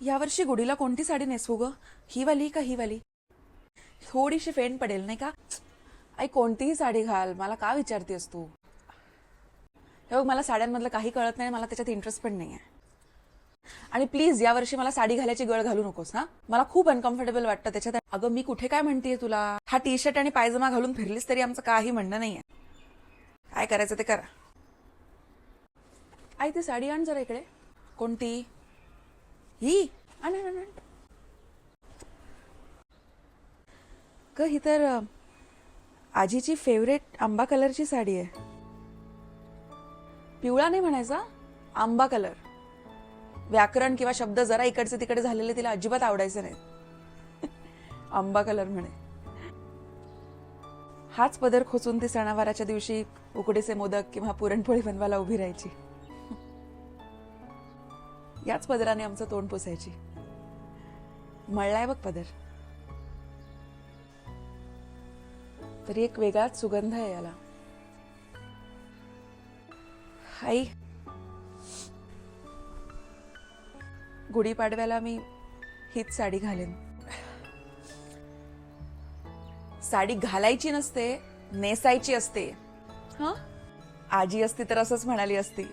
यावर्षी गुढीला कोणती साडी नेसवू ग? ही वाली का ही वाली? थोडीशी फेंट पडेल नाही का? आई कोणतीही साडी घाल, मला का विचारतेस तू? हे बघ, मला साड्यांमधलं काही कळत नाही, मला त्याच्यात इंटरेस्ट पण नाही आहे. आणि प्लीज यावर्षी मला साडी घालायची गळ घालू नकोस हा. मला खूप अनकम्फर्टेबल वाटतं त्याच्यात. अगं मी कुठे काय म्हणतेय तुला, हा टी शर्ट आणि पायजमा घालून फिरलीस तरी आमचं काही म्हणणं नाहीये. काय करायचं ते करा. आई ती साडी आण जरा इकडे. कोणती? ही आण आण आण. ग ही तर आजीची फेवरेट आंबा कलरची साडी आहे. पिवळा नाही म्हणायचा, आंबा कलर. व्याकरण किंवा शब्द जरा इकडचे तिकडे झालेले तिला अजिबात आवडायचे नाही. आंबा कलर म्हणे. हाच पदर खोचून ती सणावाराच्या दिवशी उकडीचे मोदक किंवा पुरणपोळी बनवायला उभी राहायची. याच पदराने आमचं तोंड पुसायची. मळलाय बघ पदर, तरी एक वेगळाच सुगंध आहे याला. आई, गुढीपाडव्याला मी हीच साडी घालेन. साडी घालायची नसते, नेसायची असते. हा, आजी असती तर असंच म्हणाली असती.